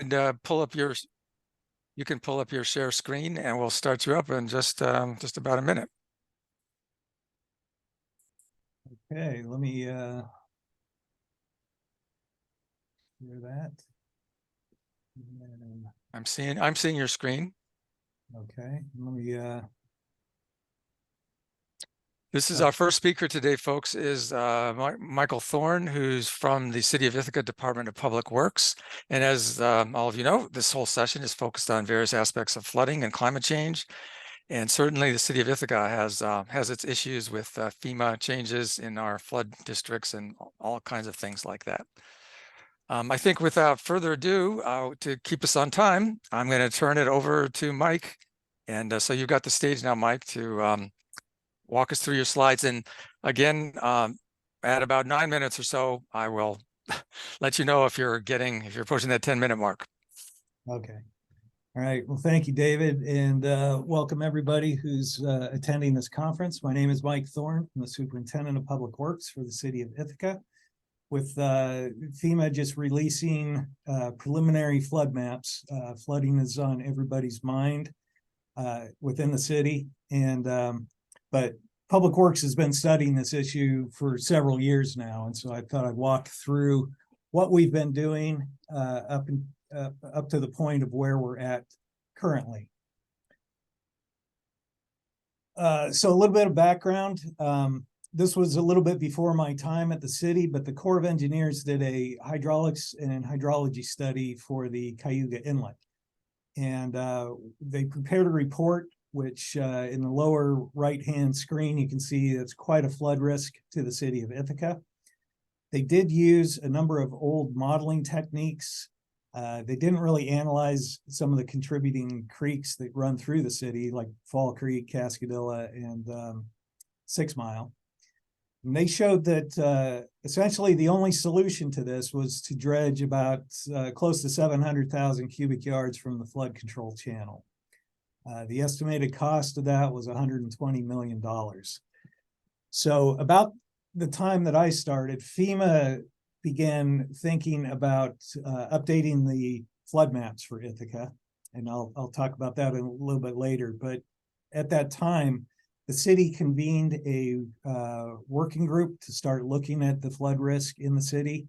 And you can pull up your share screen, and we'll start you up in just about a minute. Okay, let me hear that. And, I'm seeing your screen. okay, let me This is our first speaker today, folks, is Michael Thorne, who's from the City of Ithaca Department of Public Works. And as all of you know, this whole session is focused on various aspects of flooding and climate change. And certainly the City of Ithaca has its issues with FEMA changes in our flood districts and all kinds of things like that. I think without further ado, to keep us on time, I'm going to turn it over to Mike. And so you've got the stage now, Mike, to walk us through your slides. And again, at about 9 minutes or so, I will let you know if you're approaching that 10-minute mark. okay. All right, well, thank you, David, and welcome everybody who's attending this conference. My name is Mike Thorne. I'm the Superintendent of Public Works for the City of Ithaca. With FEMA just releasing preliminary flood maps, flooding is on everybody's mind within the city. And but Public Works has been studying this issue for several years now. And so I thought I'd walk through what we've been doing up to the point of where we're at currently. So a little bit of background. This was a little bit before my time at the city, but the Corps of Engineers did a hydraulics and hydrology study for the Cayuga Inlet. And they prepared a report, which in the lower right-hand screen, you can see it's quite a flood risk to the City of Ithaca. They did use a number of old modeling techniques. They didn't really analyze some of the contributing creeks that run through the city, like Fall Creek, Cascadilla, and 6 Mile. And they showed that essentially the only solution to this was to dredge about close to 700,000 cubic yards from the flood control channel. The estimated cost of that was $120 million. So about the time that I started, FEMA began thinking about updating the flood maps for Ithaca. And I'll talk about that a little bit later. But at that time, the city convened a working group to start looking at the flood risk in the city.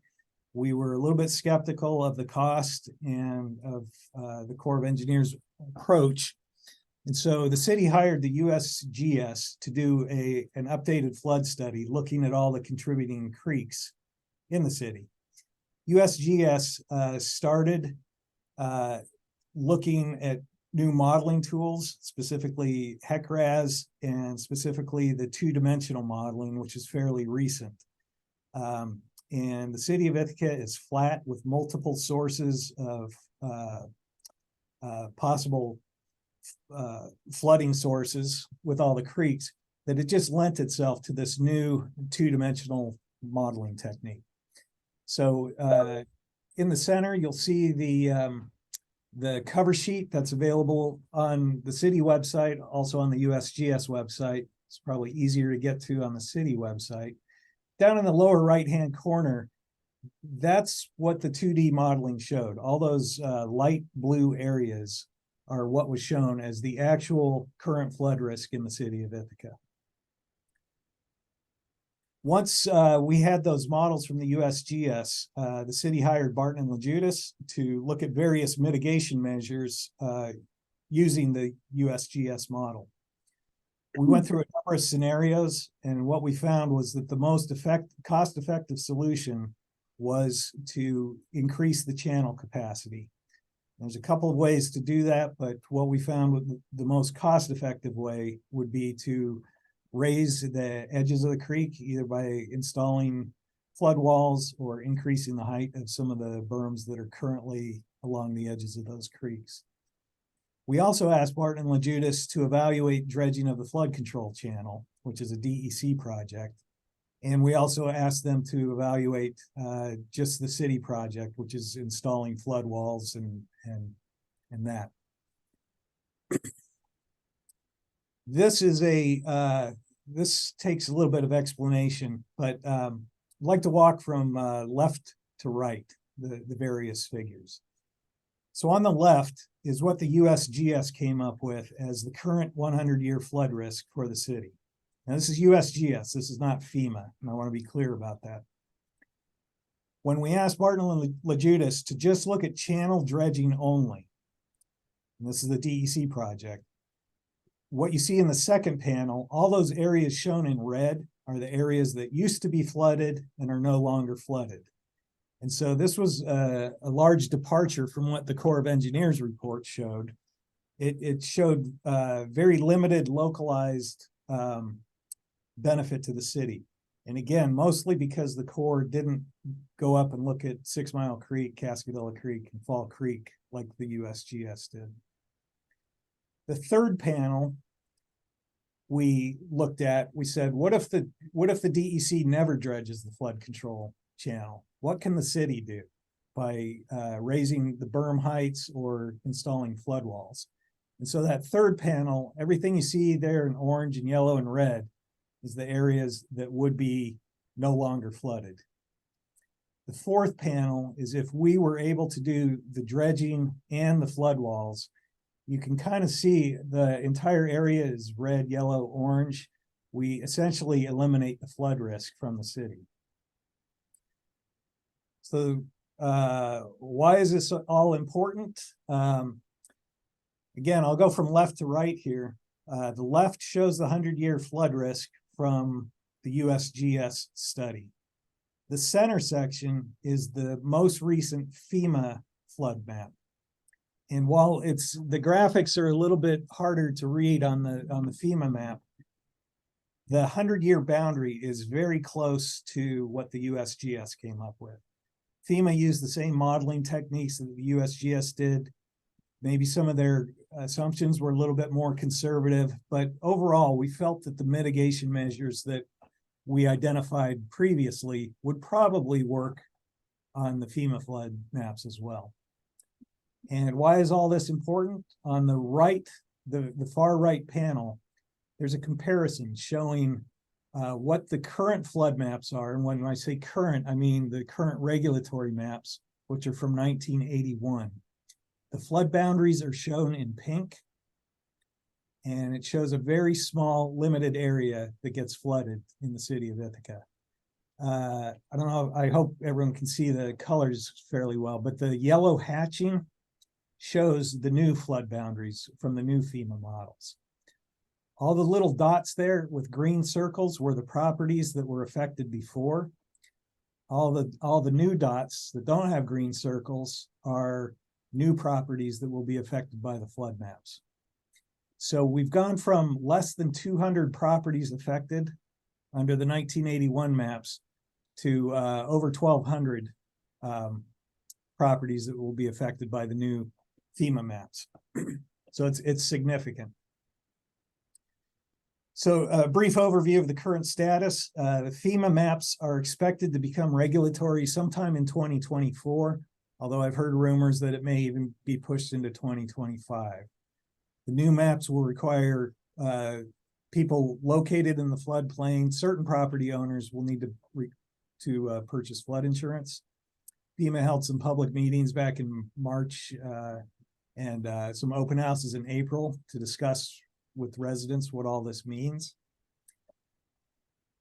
We were a little bit skeptical of the cost and of the Corps of Engineers approach. And so the city hired the USGS to do an updated flood study looking at all the contributing creeks in the city. USGS started looking at new modeling tools, specifically HEC-RAS and specifically the two-dimensional modeling, which is fairly recent. And the City of Ithaca is flat with multiple sources of possible flooding sources with all the creeks, that it just lent itself to this new two-dimensional modeling technique. So in the center, you'll see the cover sheet that's available on the city website, also on the USGS website. It's probably easier to get to on the city website. Down in the lower right-hand corner, that's what the 2D modeling showed. All those light blue areas are what was shown as the actual current flood risk in the City of Ithaca. Once we had those models from the USGS, the city hired Barton and Lejudas to look at various mitigation measures using the USGS model. We went through a number of scenarios, and what we found was that the most cost-effective solution was to increase the channel capacity. There's a couple of ways to do that, but what we found with the most cost-effective way would be to raise the edges of the creek, either by installing flood walls or increasing the height of some of the berms that are currently along the edges of those creeks. We also asked Barton and Lejudas to evaluate dredging of the flood control channel, which is a DEC project. And we also asked them to evaluate just the city project, which is installing flood walls and that. This is this takes a little bit of explanation, but I'd like to walk from left to right, the various figures. So on the left is what the USGS came up with as the current 100-year flood risk for the city. Now, this is USGS, this is not FEMA, and I want to be clear about that. When we asked Barton and LaJudas to just look at channel dredging only, and this is the DEC project, what you see in the second panel, all those areas shown in red are the areas that used to be flooded and are no longer flooded. And so this was a large departure from what the Corps of Engineers report showed. It showed very limited localized benefit to the city. And again, mostly because the Corps didn't go up and look at 6 Mile Creek, Cascadilla Creek, and Fall Creek like the USGS did. The third panel we looked at, we said, what if the DEC never dredges the flood control channel? What can the city do by raising the berm heights or installing flood walls? And so that third panel, everything you see there in orange and yellow and red is the areas that would be no longer flooded. The fourth panel is if we were able to do the dredging and the flood walls, you can kind of see the entire area is red, yellow, orange. We essentially eliminate the flood risk from the city. So why is this all important? Again, I'll go from left to right here. The left shows the 100-year flood risk from the USGS study. The center section is the most recent FEMA flood map. And while the graphics are a little bit harder to read on the FEMA map, the 100-year boundary is very close to what the USGS came up with. FEMA used the same modeling techniques that the USGS did. Maybe some of their assumptions were a little bit more conservative, but overall, we felt that the mitigation measures that we identified previously would probably work on the FEMA flood maps as well. And why is all this important? On the right, the far right panel, there's a comparison showing what the current flood maps are. And when I say current, I mean the current regulatory maps, which are from 1981. The flood boundaries are shown in pink, and it shows a very small, limited area that gets flooded in the city of Ithaca. I don't know, I hope everyone can see the colors fairly well, but the yellow hatching shows the new flood boundaries from the new FEMA models. All the little dots there with green circles were the properties that were affected before. All the new dots that don't have green circles are new properties that will be affected by the flood maps. So we've gone from less than 200 properties affected under the 1981 maps to over 1,200 properties that will be affected by the new FEMA maps. So it's significant. So a brief overview of the current status. The FEMA maps are expected to become regulatory sometime in 2024, although I've heard rumors that it may even be pushed into 2025. The new maps will require people located in the floodplain. Certain property owners will need to purchase flood insurance. FEMA held some public meetings back in March and some open houses in April to discuss with residents what all this means.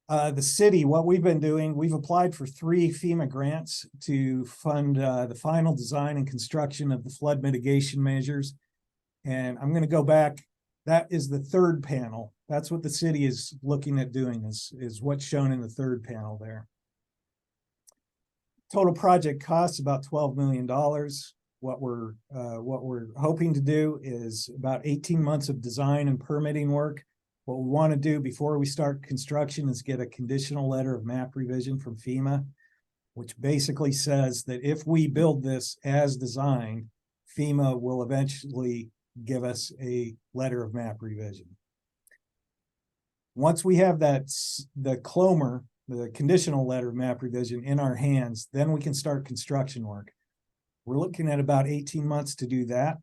The city, what we've been doing, we've applied for 3 FEMA grants to fund the final design and construction of the flood mitigation measures. And I'm going to go back. That is the third panel. That's what the city is looking at doing, is what's shown in the third panel there. Total project costs about $12 million. What we're hoping to do is about 18 months of design and permitting work. What we want to do before we start construction is get a conditional letter of map revision from FEMA, which basically says that if we build this as designed, FEMA will eventually give us a letter of map revision. Once we have that, the CLOMR, the conditional letter of map revision in our hands, then we can start construction work. We're looking at about 18 months to do that.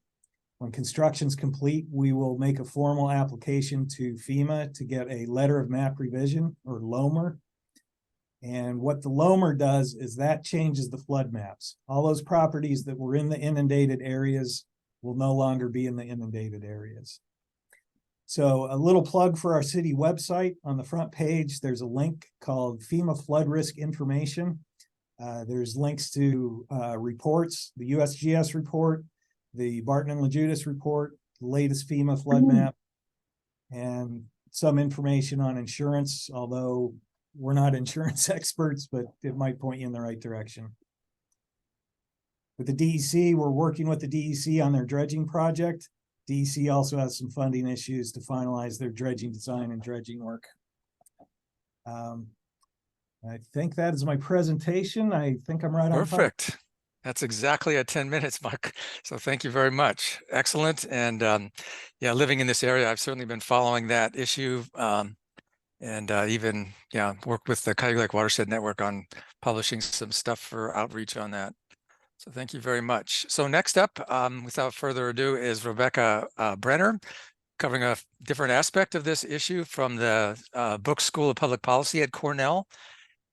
When construction's complete, we will make a formal application to FEMA to get a letter of map revision, or LOMR. And what the loamer does is that changes the flood maps. All those properties that were in the inundated areas will no longer be in the inundated areas. So a little plug for our city website. On the front page, there's a link called FEMA Flood Risk Information. There's links to reports, the USGS report, the Barton and LaJudas report, the latest FEMA flood map, and some information on insurance, although we're not insurance experts, but it might point you in the right direction. With the DEC, we're working with the DEC on their dredging project. DEC also has some funding issues to finalize their dredging design and dredging work. I think that is my presentation. I think I'm right on time. Perfect. That's exactly at 10 minutes, Mark. So thank you very much. Excellent. And yeah, living in this area, I've certainly been following that issue. And even, yeah, work with the Cuyahoga Lake Watershed Network on publishing some stuff for outreach on that. So thank you very much. So next up, without further ado, is Rebecca Brenner, covering a different aspect of this issue from the Book School of Public Policy at Cornell.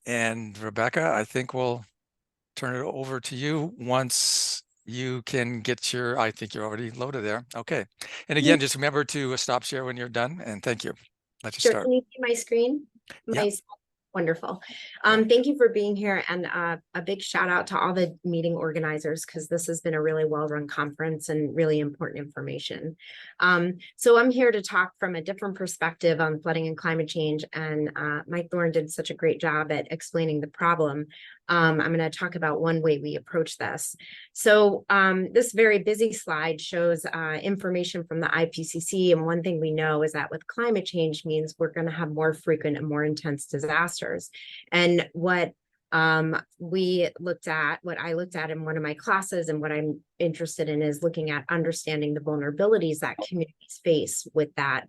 And Rebecca, I think we'll turn it over to you once you can get your, I think you're already loaded there. Okay. And again, just remember to stop share when you're done, and thank you. Let's just start. Can you see my screen? Yeah. Wonderful. Thank you for being here, and a big shout out to all the meeting organizers, because this has been a really well-run conference and really important information. So I'm here to talk from a different perspective on flooding and climate change, and Mike Thorne did such a great job at explaining the problem. I'm going to talk about one way we approach this. So this very busy slide shows information from the IPCC, and one thing we know is that with climate change means we're going to have more frequent and more intense disasters. And what we looked at, what I looked at in one of my classes, and what I'm interested in is looking at understanding the vulnerabilities that communities face with that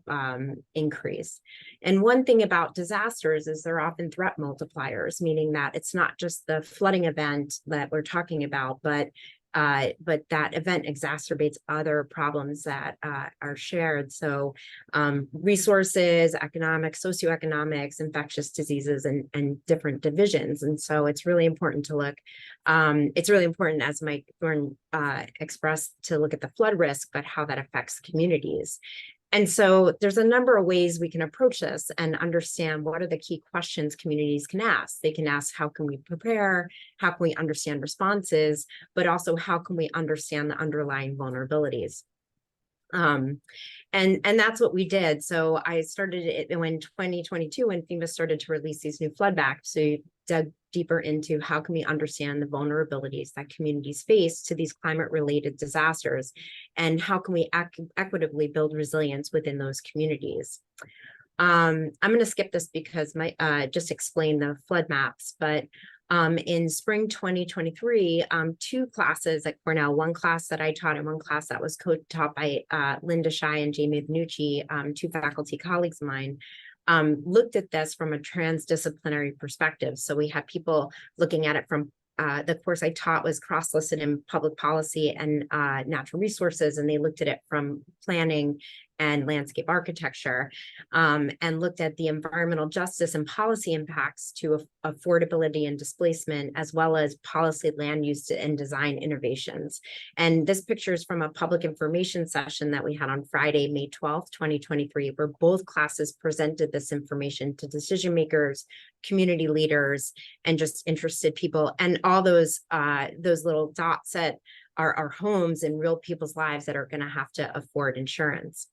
increase. And one thing about disasters is they're often threat multipliers, meaning that it's not just the flooding event that we're talking about, but that event exacerbates other problems that are shared. So resources, economic, socioeconomics, infectious diseases, and different divisions. And so it's really important to look, it's really important, as Mike Thorne expressed, to look at the flood risk, but how that affects communities. And so there's a number of ways we can approach this and understand what are the key questions communities can ask. They can ask, how can we prepare? How can we understand responses? But also, how can we understand the underlying vulnerabilities? And that's what we did. So I started it in 2022 when FEMA started to release these new flood maps. So we dug deeper into how can we understand the vulnerabilities that communities face to these climate-related disasters, and how can we equitably build resilience within those communities. I'm going to skip this because my just explain the flood maps, but in spring 2023, two classes at Cornell, one class that I taught and one class that was co-taught by Linda Shai and Jamie Benucci, two faculty colleagues of mine, looked at this from a transdisciplinary perspective. So we had people looking at it from the course I taught was cross-listed in public policy and natural resources, and they looked at it from planning and landscape architecture, and looked at the environmental justice and policy impacts to affordability and displacement, as well as policy, land use, and design innovations. And this picture is from a public information session that we had on Friday, May 12th, 2023, where both classes presented this information to decision makers, community leaders, and just interested people. And all those little dots that are homes and real people's lives that are going to have to afford insurance.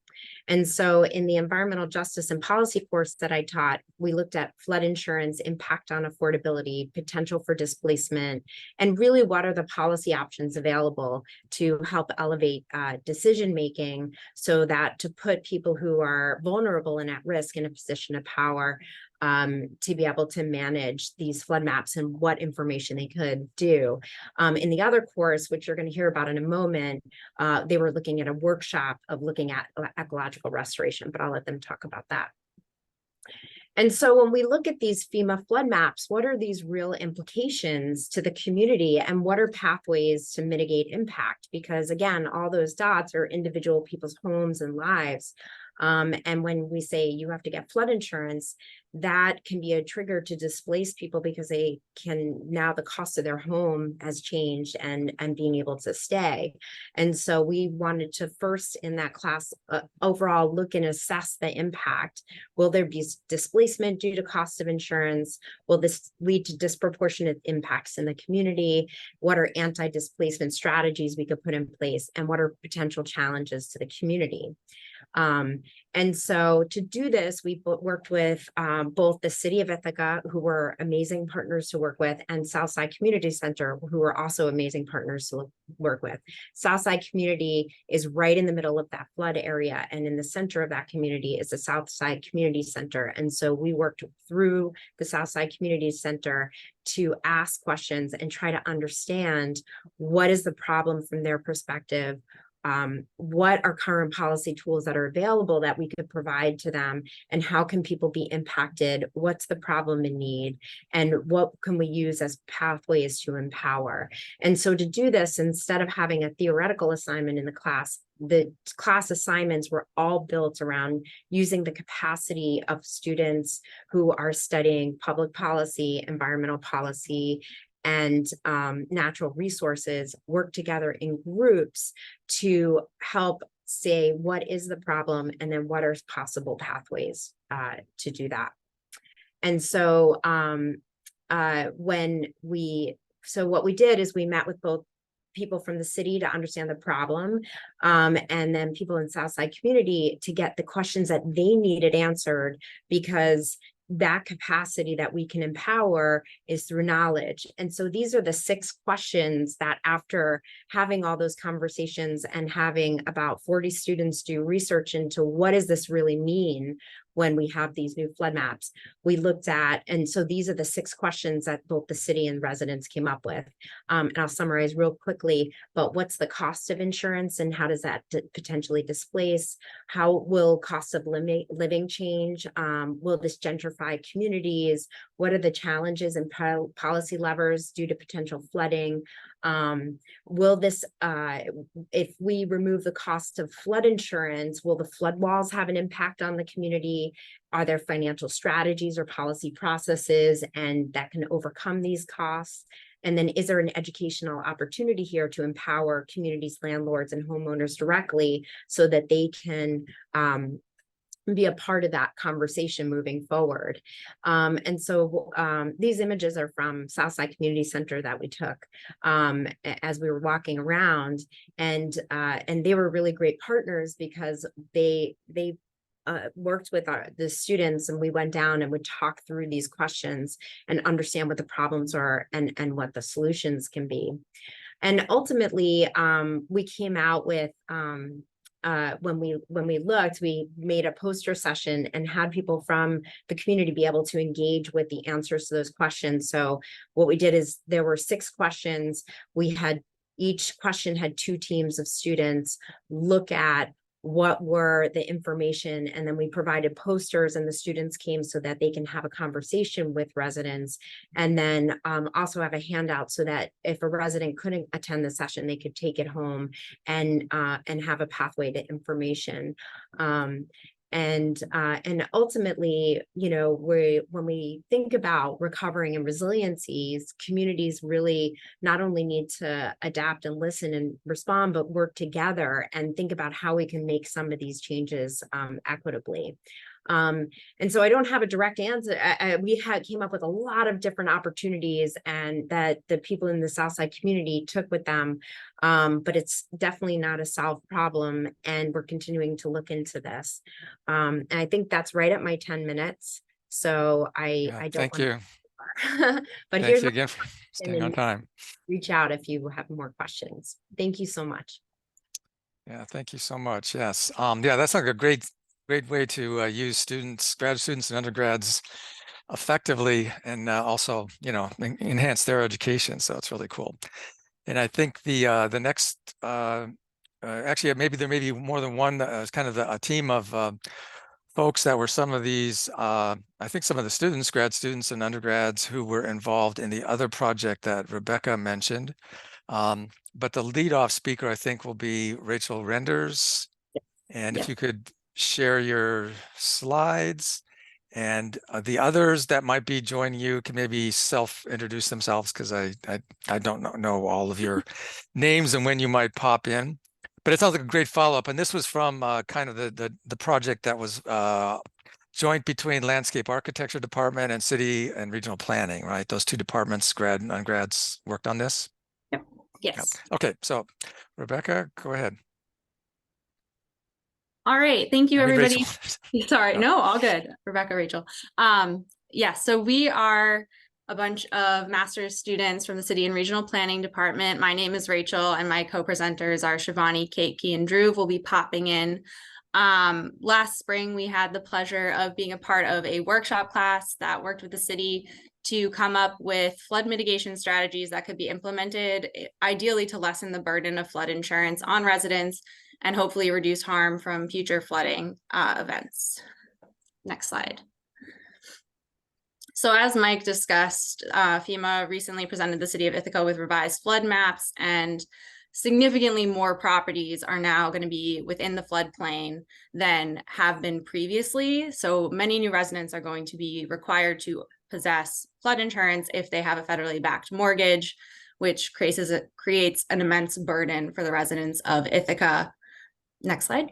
And so in the environmental justice and policy course that I taught, we looked at flood insurance, impact on affordability, potential for displacement, and really what are the policy options available to help elevate decision-making, so that to put people who are vulnerable and at risk in a position of power to be able to manage these flood maps and what information they could do. In the other course, which you're going to hear about in a moment, they were looking at a workshop of looking at ecological restoration, but I'll let them talk about that. And so when we look at these FEMA flood maps, what are these real implications to the community, and what are pathways to mitigate impact? Because again, all those dots are individual people's homes and lives. And when we say you have to get flood insurance, that can be a trigger to displace people because they can, now the cost of their home has changed and being able to stay. And so we wanted to first in that class overall look and assess the impact. Will there be displacement due to cost of insurance? Will this lead to disproportionate impacts in the community? What are anti-displacement strategies we could put in place? And what are potential challenges to the community? And so to do this, we worked with both the City of Ithaca, who were amazing partners to work with, and Southside Community Center, who were also amazing partners to work with. Southside Community is right in the middle of that flood area, and in the center of that community is the Southside Community Center. And so we worked through the Southside Community Center to ask questions and try to understand what is the problem from their perspective. What are current policy tools that are available that we could provide to them, and how can people be impacted? What's the problem in need, and what can we use as pathways to empower? And so to do this, instead of having a theoretical assignment in the class assignments were all built around using the capacity of students who are studying public policy, environmental policy, and natural resources, work together in groups to help say what is the problem and then what are possible pathways to do that. And so what we did is we met with both people from the city to understand the problem, and then people in Southside community to get the questions that they needed answered, because that capacity that we can empower is through knowledge. And so these are the 6 questions that, after having all those conversations and having about 40 students do research into what does this really mean when we have these new flood maps, we looked at. And so these are the 6 questions that both the city and residents came up with. And I'll summarize real quickly, but what's the cost of insurance and how does that potentially displace? How will cost of living change? Will this gentrify communities? What are the challenges and policy levers due to potential flooding? Will this, if we remove the cost of flood insurance, will the flood walls have an impact on the community? Are there financial strategies or policy processes and that can overcome these costs? And then is there an educational opportunity here to empower communities, landlords, and homeowners directly so that they can be a part of that conversation moving forward? And so these images are from Southside Community Center that we took as we were walking around, and they were really great partners because they worked with the students, and we went down and would talk through these questions and understand what the problems are and what the solutions can be. And ultimately, we came out with when we looked, we made a poster session and had people from the community be able to engage with the answers to those questions. So what we did is there were 6 questions. Each question had 2 teams of students look at what were the information, and then we provided posters and the students came so that they can have a conversation with residents, and then also have a handout so that if a resident couldn't attend the session, they could take it home and have a pathway to information. And ultimately, you know, when we think about recovering and resiliencies, communities really not only need to adapt and listen and respond, but work together and think about how we can make some of these changes equitably. And so I don't have a direct answer. We came up with a lot of different opportunities and that the people in the Southside community took with them, but it's definitely not a solved problem, and we're continuing to look into this. And I think that's right at my 10 minutes. So I don't thank you. but Thank here's you again for staying on time. Reach out if you have more questions. Thank you so much. Yeah, thank you so much. Yes. Yeah, that's like a great way to use grad students and undergrads effectively, and also, you know, enhance their education. So it's really cool. And I think the next, actually, maybe there may be more than one, kind of a team of folks that were some of these, I think some of the students, grad students and undergrads who were involved in the other project that Rebecca mentioned. But the leadoff speaker, I think, will be Rachel Renders. And if you could share your slides. And the others that might be joining you can maybe self-introduce themselves, because I don't know all of your names and when you might pop in. But it sounds like a great follow-up. And this was from kind of the project that was joint between Landscape Architecture Department and City and Regional Planning, right? Those two departments, grad and undergrads, worked on this? Yep. Yes. Yep. Okay, so Rebecca, go ahead. All right. Thank you, I mean, everybody. Rachel. Sorry. Yeah. No, all good. Rebecca, Rachel. Yeah, so we are a bunch of master's students from the City and Regional Planning Department. My name is Rachel, and my co-presenters are Shivani, Kate, Key, and Drew will be popping in. Last spring, we had the pleasure of being a part of a workshop class that worked with the city to come up with flood mitigation strategies that could be implemented, ideally to lessen the burden of flood insurance on residents and hopefully reduce harm from future flooding events. Next slide. So as Mike discussed, FEMA recently presented the City of Ithaca with revised flood maps, and significantly more properties are now going to be within the floodplain than have been previously. So many new residents are going to be required to possess flood insurance if they have a federally backed mortgage, which creates an immense burden for the residents of Ithaca. Next slide.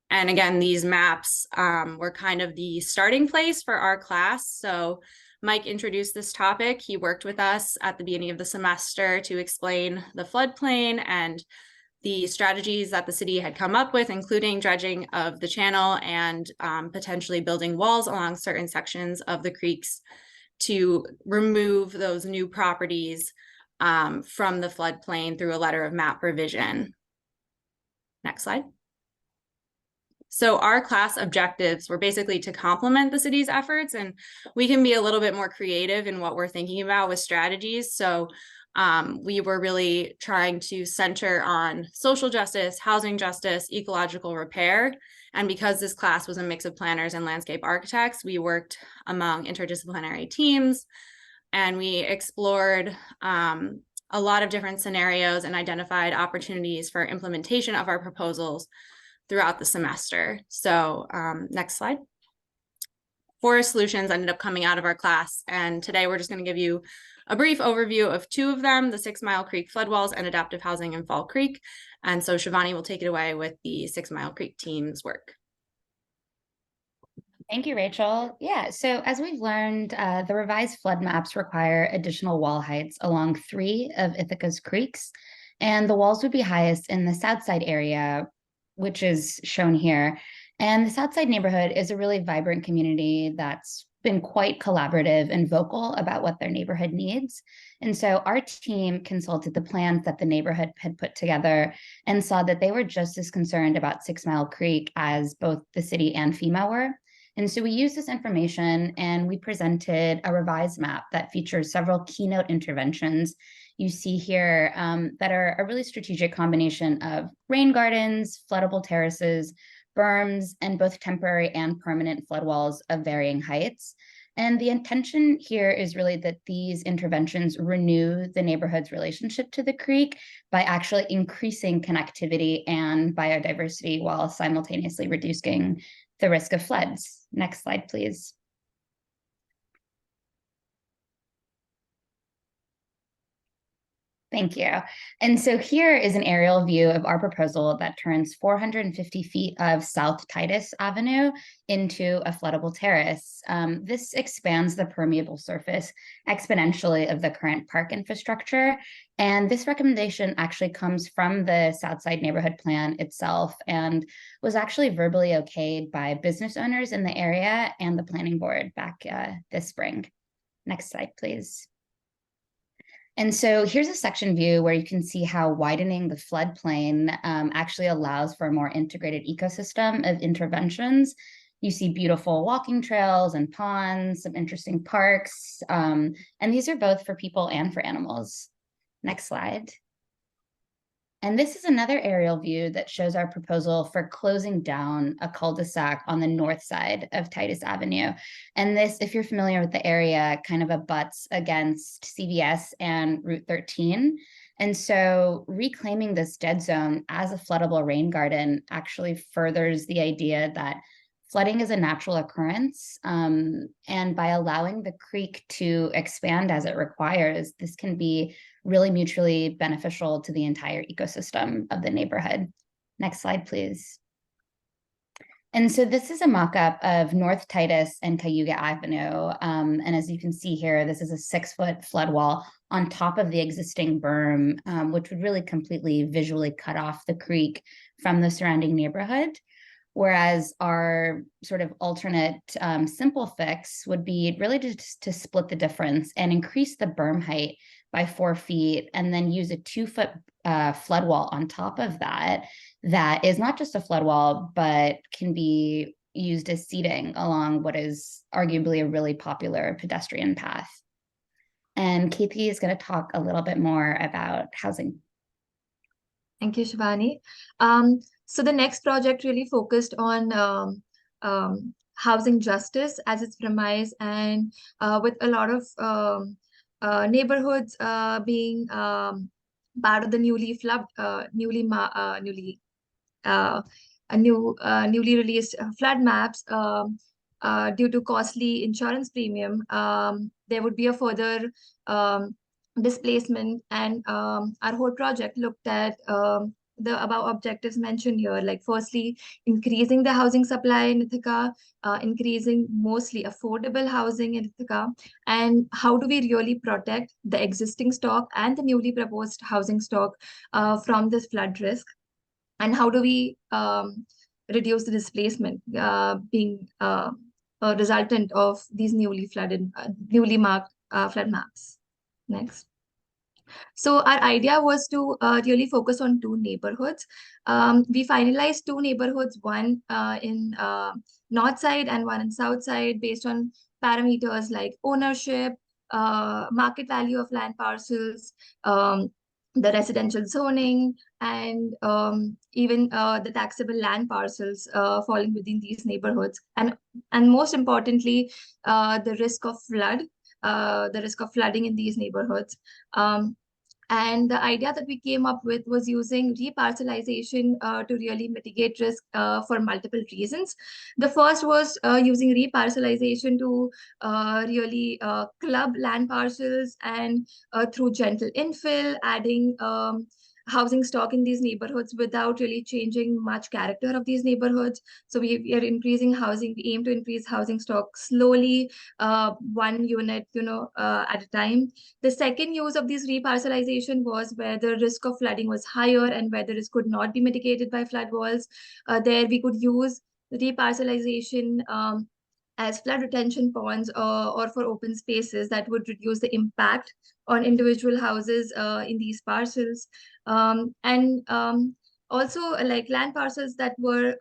And again, these maps were kind of the starting place for our class. So Mike introduced this topic. He worked with us at the beginning of the semester to explain the floodplain and the strategies that the city had come up with, including dredging of the channel and potentially building walls along certain sections of the creeks to remove those new properties from the floodplain through a letter of map revision. Next slide. So our class objectives were basically to complement the city's efforts, and we can be a little bit more creative in what we're thinking about with strategies. So we were really trying to center on social justice, housing justice, ecological repair. And because this class was a mix of planners and landscape architects, we worked among interdisciplinary teams, and we explored a lot of different scenarios and identified opportunities for implementation of our proposals throughout the semester. So next slide. 4 solutions ended up coming out of our class, and today we're just going to give you a brief overview of 2 of them, the 6 Mile Creek flood walls and adaptive housing in Fall Creek. And so Shivani will take it away with the 6 Mile Creek team's work. Thank you, Rachel. Yeah, so as we've learned, the revised flood maps require additional wall heights along 3 of Ithaca's creeks, and the walls would be highest in the Southside area, which is shown here. And the Southside neighborhood is a really vibrant community that's been quite collaborative and vocal about what their neighborhood needs. And so our team consulted the plans that the neighborhood had put together and saw that they were just as concerned about 6 Mile Creek as both the city and FEMA were. And so we used this information and we presented a revised map that features several keynote interventions you see here that are a really strategic combination of rain gardens, floodable terraces, berms, and both temporary and permanent flood walls of varying heights. And the intention here is really that these interventions renew the neighborhood's relationship to the creek by actually increasing connectivity and biodiversity while simultaneously reducing the risk of floods. Next slide, please. Thank you. And so here is an aerial view of our proposal that turns 450 feet of South Titus Avenue into a floodable terrace. This expands the permeable surface exponentially of the current park infrastructure. And this recommendation actually comes from the Southside neighborhood plan itself and was actually verbally okayed by business owners in the area and the planning board back this spring. Next slide, please. And so here's a section view where you can see how widening the floodplain actually allows for a more integrated ecosystem of interventions. You see beautiful walking trails and ponds, some interesting parks, and these are both for people and for animals. Next slide. And this is another aerial view that shows our proposal for closing down a cul-de-sac on the north side of Titus Avenue. And this, if you're familiar with the area, kind of abuts against CVS and Route 13. And so reclaiming this dead zone as a floodable rain garden actually furthers the idea that flooding is a natural occurrence. And by allowing the creek to expand as it requires, this can be really mutually beneficial to the entire ecosystem of the neighborhood. Next slide, please. And so this is a mock-up of North Titus and Cayuga Avenue. And as you can see here, this is a 6-foot flood wall on top of the existing berm, which would really completely visually cut off the creek from the surrounding neighborhood. Whereas our sort of alternate simple fix would be really just to split the difference and increase the berm height by 4 feet, and then use a 2-foot flood wall on top of that. That is not just a flood wall, but can be used as seating along what is arguably a really popular pedestrian path. And Kathy is going to talk a little bit more about housing. Thank you, Shivani. So the next project really focused on housing justice as its premise, and with a lot of neighborhoods being part of the newly released flood maps. Due to costly insurance premium, there would be a further displacement, and our whole project looked at the above objectives mentioned here, like firstly, increasing the housing supply in Ithaca, increasing mostly affordable housing in Ithaca, and how do we really protect the existing stock and the newly proposed housing stock from this flood risk, and how do we reduce the displacement being a resultant of these newly marked flood maps. Next. So our idea was to really focus on 2 neighborhoods. We finalized 2 neighborhoods, one in north side and one in south side, based on parameters like ownership, market value of land parcels, the residential zoning, and even the taxable land parcels falling within these neighborhoods. And most importantly, the risk of flooding in these neighborhoods. And the idea that we came up with was using reparcelization to really mitigate risk for multiple reasons. The first was using reparcelization to really club land parcels, and through gentle infill, adding housing stock in these neighborhoods without really changing much character of these neighborhoods. So we are increasing housing. We aim to increase housing stock slowly, 1 unit, at a time. The second use of this reparcelization was where the risk of flooding was higher and where the risk could not be mitigated by flood walls. There we could use reparcelization as flood retention ponds or for open spaces that would reduce the impact on individual houses in these parcels. Also like land parcels that were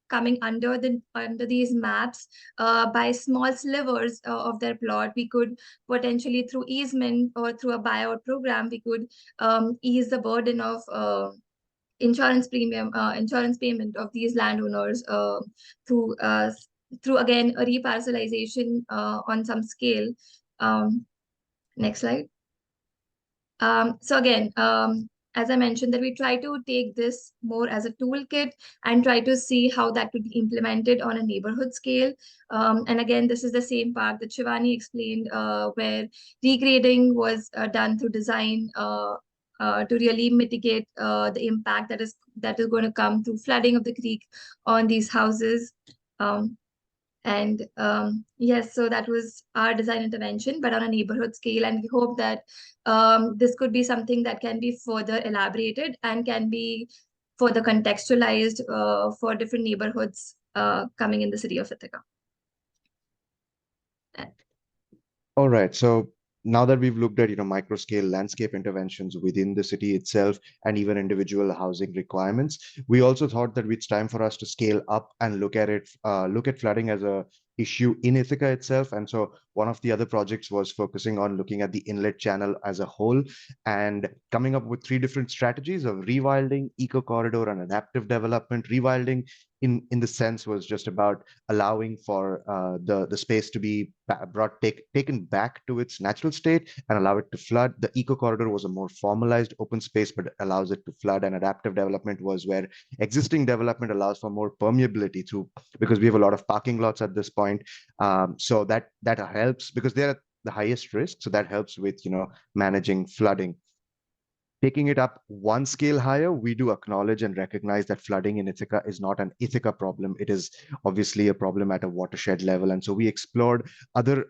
coming under these maps by small slivers of their plot, we could potentially, through easement or through a buyout program, we could ease the burden of insurance payment of these landowners through again a reparcelization on some scale. Next slide. So again, as I mentioned, that we try to take this more as a toolkit and try to see how that could be implemented on a neighborhood scale. And again, this is the same part that Shivani explained, where regrading was done through design to really mitigate the impact that is going to come through flooding of the creek on these houses. Yes, so that was our design intervention, but on a neighborhood scale. And we hope that this could be something that can be further elaborated and can be further contextualized for different neighborhoods coming in the city of Ithaca. All right. So now that we've looked at, micro scale landscape interventions within the city itself and even individual housing requirements, we also thought that it's time for us to scale up and look at flooding as a issue in Ithaca itself. And so one of the other projects was focusing on looking at the inlet channel as a whole and coming up with 3 different strategies of rewilding, eco corridor, and adaptive development. Rewilding in the sense was just about allowing for the space to be taken back to its natural state and allow it to flood. The eco corridor was a more formalized open space, but allows it to flood. And adaptive development was where existing development allows for more permeability through, because we have a lot of parking lots at this point. So that helps because they're at the highest risk. So that helps with, managing flooding. Taking it up one scale higher, we do acknowledge and recognize that flooding in Ithaca is not an Ithaca problem. It is obviously a problem at a watershed level. And so we explored other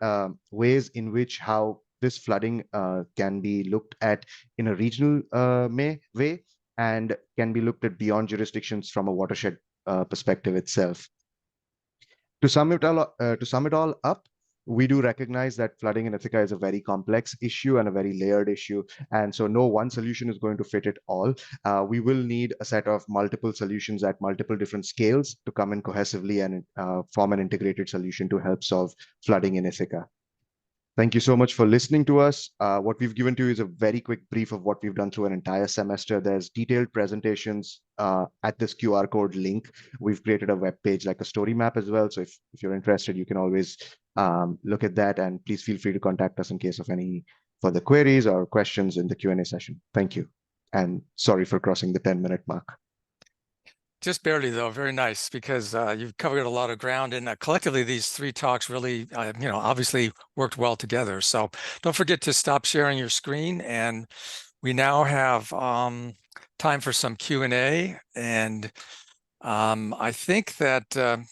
ways in which how this flooding can be looked at in a regional way and can be looked at beyond jurisdictions from a watershed perspective itself. To sum it all up, we do recognize that flooding in Ithaca is a very complex issue and a very layered issue. And so no one solution is going to fit it all. We will need a set of multiple solutions at multiple different scales to come in cohesively and form an integrated solution to help solve flooding in Ithaca. Thank you so much for listening to us. What we've given to you is a very quick brief of what we've done through an entire semester. There's detailed presentations at this QR code link. We've created a web page like a story map as well. So if you're interested, you can always look at that, and please feel free to contact us in case of any further queries or questions in the Q&A session. Thank you. And sorry for crossing the 10-minute mark. Just barely, though. Very nice, because you've covered a lot of ground, and collectively these three talks really, obviously worked well together. So don't forget to stop sharing your screen, and we now have time for some Q&A, and I think that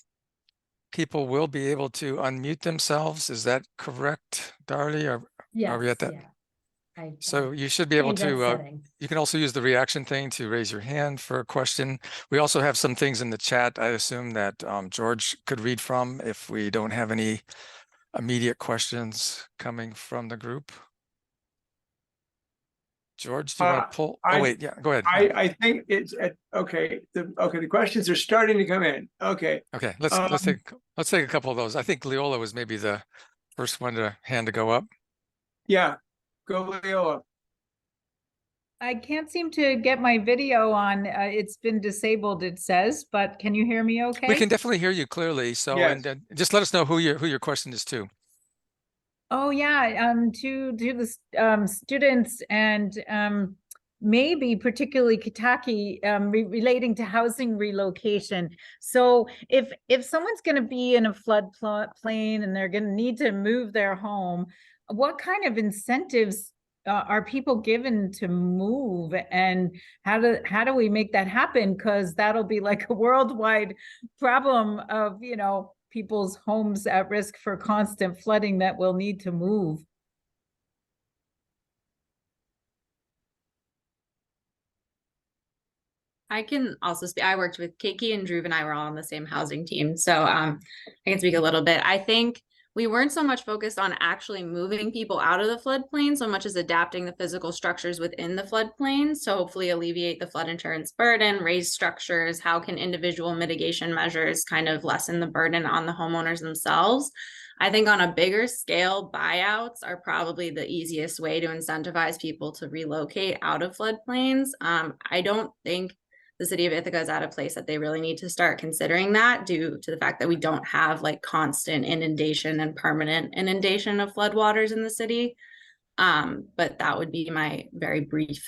people will be able to unmute themselves. Is that correct, Darlie? Or are we at that? Yeah. So you should be able to, you can also use the reaction thing to raise your hand for a question. We also have some things in the chat, I assume, that George could read from if we don't have any immediate questions coming from the group. George, do you want to pull? Oh, wait, yeah, go ahead. I think it's okay. The questions are starting to come in. Okay. Okay, let's take a couple of those. I think Leola was maybe the first hand to go up. Yeah. Go, Leola. I can't seem to get my video on. It's been disabled, it says, but can you hear me okay? We can definitely hear you clearly. So, yes. And just let us know who your question is to. Oh yeah, to the students and maybe particularly Kitaki relating to housing relocation. So if someone's going to be in a floodplain and they're going to need to move their home, what kind of incentives are people given to move, and how do we make that happen? Because that'll be like a worldwide problem of, people's homes at risk for constant flooding that will need to move. I can also speak. I worked with Keiki and Drew, and I were all on the same housing team. So I can speak a little bit. I think we weren't so much focused on actually moving people out of the floodplain so much as adapting the physical structures within the floodplain. So hopefully alleviate the flood insurance burden, raise structures. How can individual mitigation measures kind of lessen the burden on the homeowners themselves? I think on a bigger scale, buyouts are probably the easiest way to incentivize people to relocate out of floodplains. I don't think the city of Ithaca is at a place that they really need to start considering that, due to the fact that we don't have like constant inundation and permanent inundation of floodwaters in the city. But that would be my very brief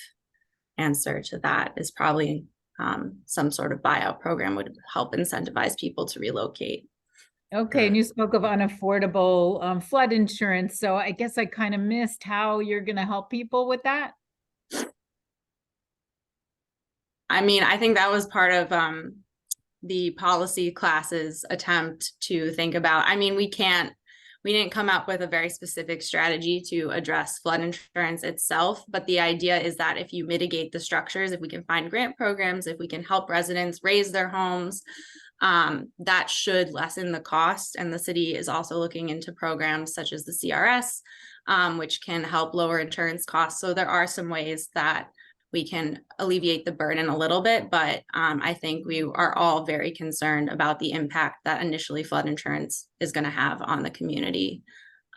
answer to that, is probably some sort of buyout program would help incentivize people to relocate. Okay, and you spoke of unaffordable flood insurance. So I guess I kind of missed how you're going to help people with that. I mean, I think that was part of the policy classes attempt to think about. I mean, we didn't come up with a very specific strategy to address flood insurance itself, but the idea is that if you mitigate the structures, if we can find grant programs, if we can help residents raise their homes, that should lessen the cost. And the city is also looking into programs such as the CRS, which can help lower insurance costs. So there are some ways that we can alleviate the burden a little bit, but I think we are all very concerned about the impact that initially flood insurance is going to have on the community.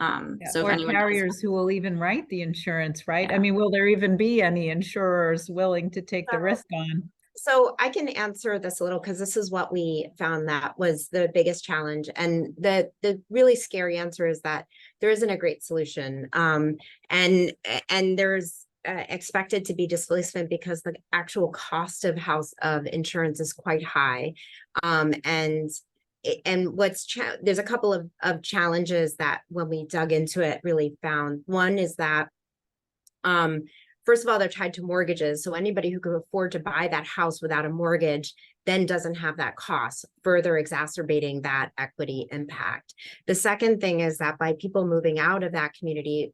So or carriers who will even write the insurance, right? Yeah. I mean, will there even be any insurers willing to take the risk on? So I can answer this a little because this is what we found that was the biggest challenge. And the really scary answer is that there isn't a great solution. And there's expected to be displacement because the actual cost of insurance is quite high. And there's a couple of challenges that when we dug into it really found. One is that first of all, they're tied to mortgages. So anybody who could afford to buy that house without a mortgage then doesn't have that cost, further exacerbating that equity impact. The second thing is that by people moving out of that community,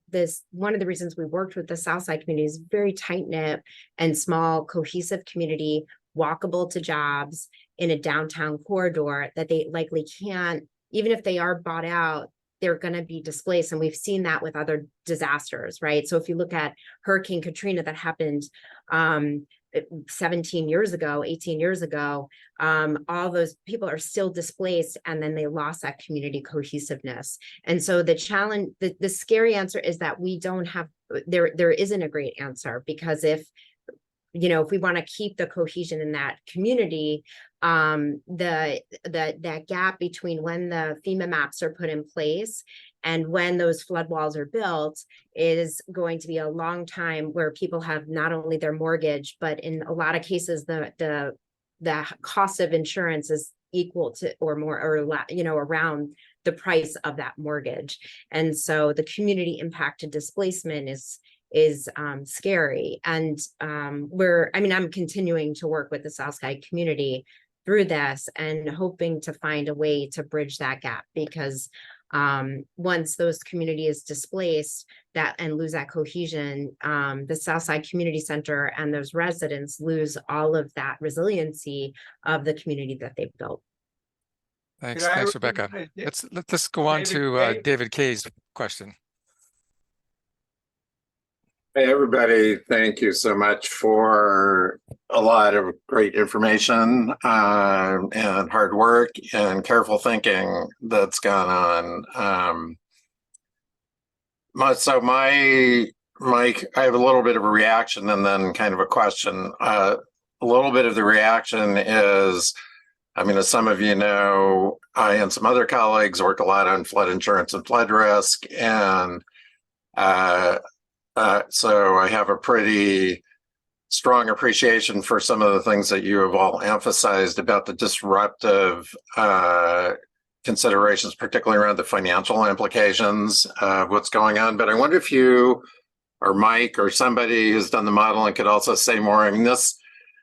one of the reasons we worked with the Southside community is very tight-knit and small, cohesive community, walkable to jobs in a downtown corridor that they likely can't, even if they are bought out, they're going to be displaced. And we've seen that with other disasters, right? So if you look at Hurricane Katrina that happened 17 years ago, 18 years ago, all those people are still displaced, and then they lost that community cohesiveness. And so the challenge, the scary answer is that we don't have, there isn't a great answer, because if we want to keep the cohesion in that community, that gap between when the FEMA maps are put in place and when those flood walls are built is going to be a long time, where people have not only their mortgage, but in a lot of cases, the cost of insurance is equal to or more or around the price of that mortgage. And so the community impact to displacement is scary. And I'm continuing to work with the Southside community through this and hoping to find a way to bridge that gap, because once those community is displaced and lose that cohesion, the Southside Community Center and those residents lose all of that resiliency of the community that they've built. Thanks, Rebecca. Let's go on to David Kay's question. Hey, everybody. Thank you so much for a lot of great information and hard work and careful thinking that's gone on. Mike, I have a little bit of a reaction and then kind of a question. A little bit of the reaction is, as some of you know, I and some other colleagues work a lot on flood insurance and flood risk, and so I have a pretty strong appreciation for some of the things that you have all emphasized about the disruptive considerations, particularly around the financial implications of what's going on. But I wonder if you or Mike or somebody who's done the modeling could also say more.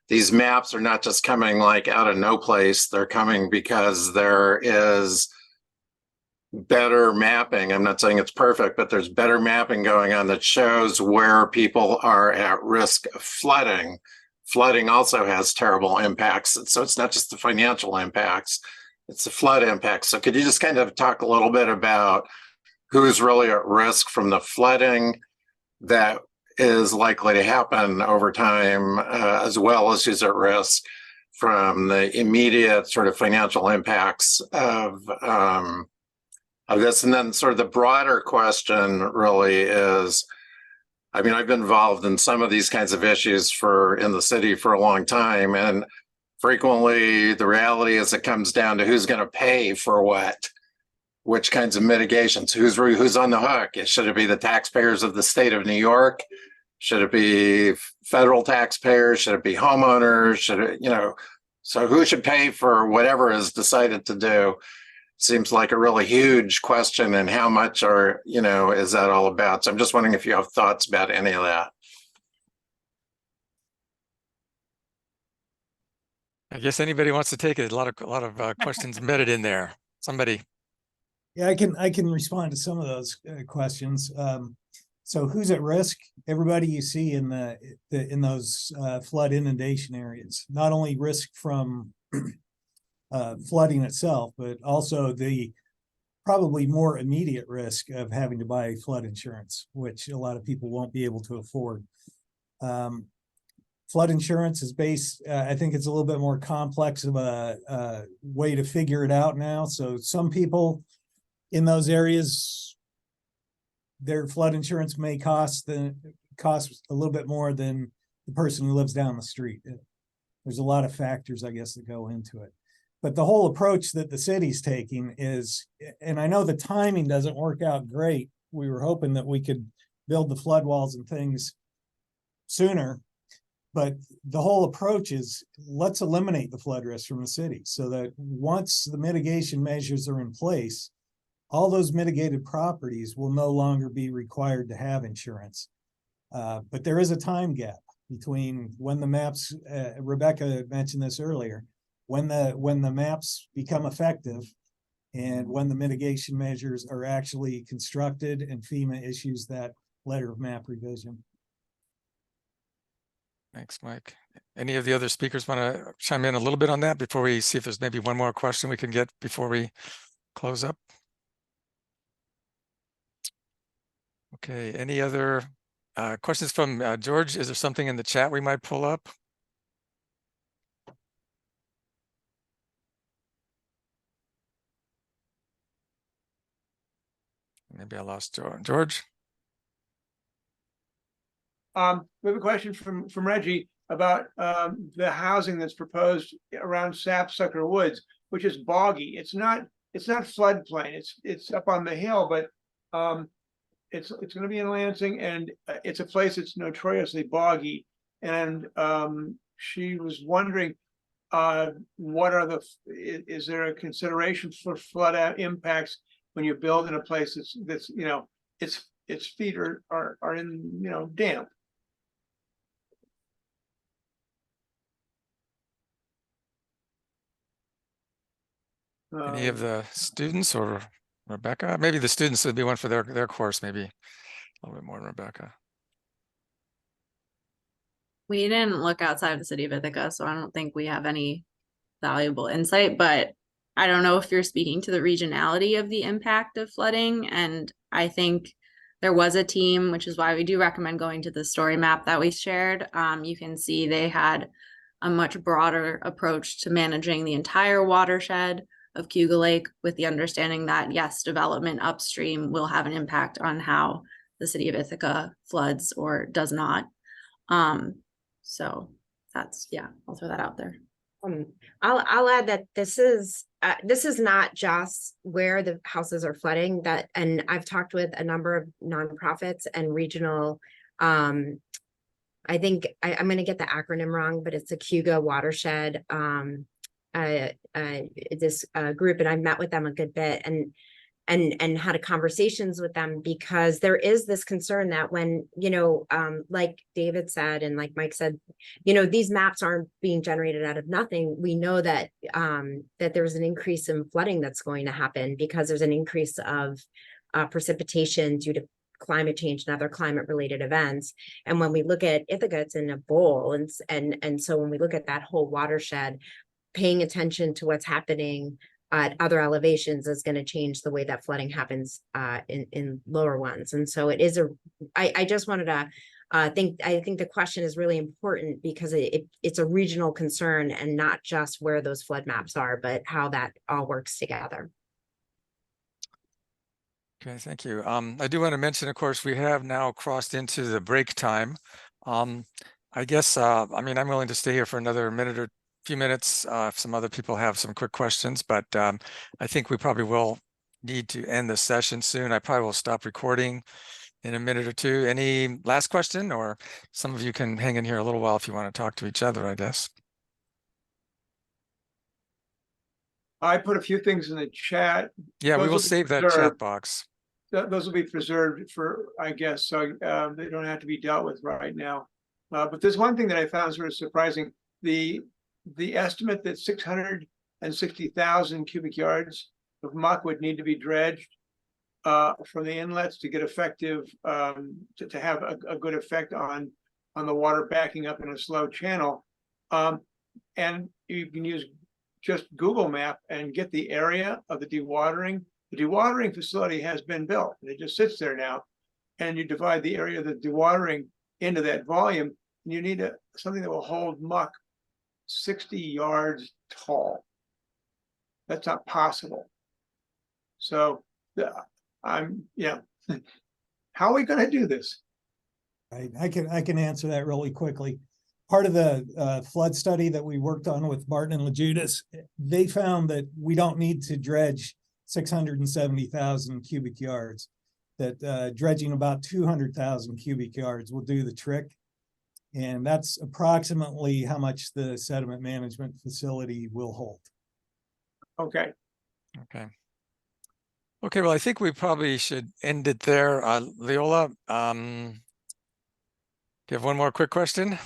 These maps are not just coming like out of no place. They're coming because there is better mapping. I'm not saying it's perfect, but there's better mapping going on that shows where people are at risk of flooding. Flooding also has terrible impacts. So it's not just the financial impacts, it's the flood impacts. So could you just kind of talk a little bit about who's really at risk from the flooding that is likely to happen over time, as well as who's at risk from the immediate sort of financial impacts of this? And then sort of the broader question really is, I've been involved in some of these kinds of issues in the city for a long time, and frequently the reality is it comes down to who's going to pay for what, which kinds of mitigations, who's on the hook. Should it be the taxpayers of the state of New York? Should it be federal taxpayers? Should it be homeowners? So who should pay for whatever is decided to do? Seems like a really huge question, and how much is that all about? So I'm just wondering if you have thoughts about any of that. I guess anybody wants to take it. A lot of questions embedded in there. Somebody. Yeah, I can respond to some of those questions. So who's at risk? Everybody you see in those flood inundation areas. Not only risk from flooding itself, but also the probably more immediate risk of having to buy flood insurance, which a lot of people won't be able to afford. Flood insurance is based, I think it's a little bit more complex of a way to figure it out now. So some people in those areas, their flood insurance may cost a little bit more than the person who lives down the street. There's a lot of factors, I guess, that go into it. But the whole approach that the city's taking is, and I know the timing doesn't work out great. We were hoping that we could build the flood walls and things sooner. But the whole approach is, let's eliminate the flood risk from the city so that once the mitigation measures are in place, all those mitigated properties will no longer be required to have insurance. But there is a time gap between when the maps, Rebecca mentioned this earlier, when the maps become effective and when the mitigation measures are actually constructed and FEMA issues that letter of map revision. Thanks, Mike. Any of the other speakers want to chime in a little bit on that before we see if there's maybe one more question we can get before we close up? Okay, any other questions from George? Is there something in the chat we might pull up? Maybe I lost George. We have a question from Reggie about the housing that's proposed around Sapsucker Woods, which is boggy. It's not floodplain. It's up on the hill, but it's going to be in Lansing, and it's a place that's notoriously boggy. And she was wondering, what are is there a consideration for flood impacts when you build in a place that's its feet are in damp? Any of the students or Rebecca? Maybe the students would be one for their course, maybe a little bit more than Rebecca. We didn't look outside of the city of Ithaca, so I don't think we have any valuable insight, but I don't know if you're speaking to the regionality of the impact of flooding. And I think there was a team, which is why we do recommend going to the story map that we shared. You can see they had a much broader approach to managing the entire watershed of Cayuga Lake, with the understanding that, yes, development upstream will have an impact on how the city of Ithaca floods or does not. So that's, yeah, I'll throw that out there. I'll add that this is not just where the houses are flooding, and I've talked with a number of nonprofits and regional, I think I'm going to get the acronym wrong, but it's a Cayuga watershed, this group, and I've met with them a good bit and had conversations with them, because there is this concern that when, like David said, and like Mike said, these maps aren't being generated out of nothing. We know that that there's an increase in flooding that's going to happen because there's an increase of precipitation due to climate change and other climate related events. And when we look at Ithaca, it's in a bowl. And so when we look at that whole watershed, paying attention to what's happening at other elevations is going to change the way that flooding happens in lower ones. And so it is I just wanted to I think the question is really important, because it's a regional concern, and not just where those flood maps are, but how that all works together. Okay, thank you. I do want to mention, of course, we have now crossed into the break time. I guess, I'm willing to stay here for another minute or few minutes if some other people have some quick questions, but I think we probably will need to end the session soon. I probably will stop recording in a minute or two. Any last question, or some of you can hang in here a little while if you want to talk to each other, I guess. I put a few things in the chat. Yeah, we Those will save that chat box. Those will be preserved for, I guess, so they don't have to be dealt with right now. But there's one thing that I found sort of surprising. The estimate that 660,000 cubic yards of muck would need to be dredged from the inlets to get effective, to have a good effect on the water backing up in a slow channel. And you can use just Google Map and get the area of the dewatering. The dewatering facility has been built, and it just sits there now. And you divide the area of the dewatering into that volume, and you need something that will hold muck 60 yards tall. That's not possible. So how are we going to do this? I can answer that really quickly. part of the flood study that we worked on with Martin and Lejudas, they found that we don't need to dredge 670,000 cubic yards, that dredging about 200,000 cubic yards will do the trick. And that's approximately how much the sediment management facility will hold. Okay. Okay. Okay, well, I think we probably should end it there. Leola, do you have one more quick question?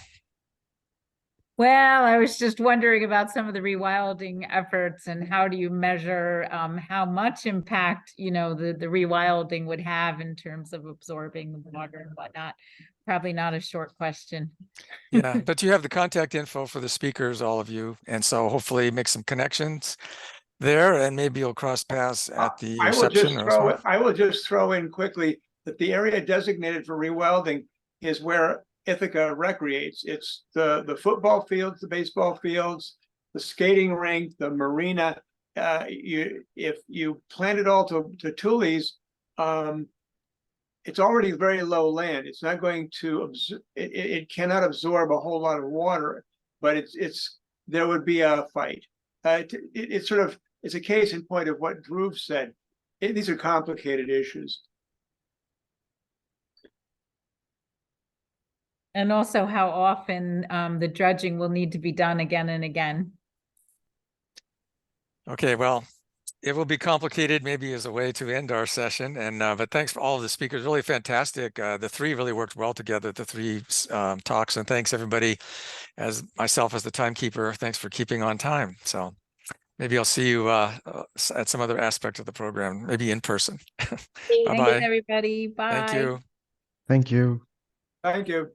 Well, I was just wondering about some of the rewilding efforts and how do you measure how much impact, you know, the rewilding would have in terms of absorbing the water and whatnot. Probably not a short question. Yeah, but you have the contact info for the speakers, all of you. And so hopefully make some connections there, and maybe you'll cross paths at the reception. I will just throw in quickly that the area designated for rewilding is where Ithaca recreates. It's the football fields, the baseball fields, the skating rink, the marina. If you plant it all to tules, it's already very low land. It's not going to it cannot absorb a whole lot of water, but there would be a fight. It's a case in point of what Dhruv said. These are complicated issues. And also how often the dredging will need to be done again and again. Okay, well, it will be complicated, maybe as a way to end our session. And but thanks for all of the speakers, really fantastic. The three really worked well together, the three talks. And thanks everybody, as myself as the timekeeper, thanks for keeping on time. So maybe I'll see you at some other aspect of the program, maybe in person. Thanks, everybody. Bye. Thank you. Thank you. Thank you.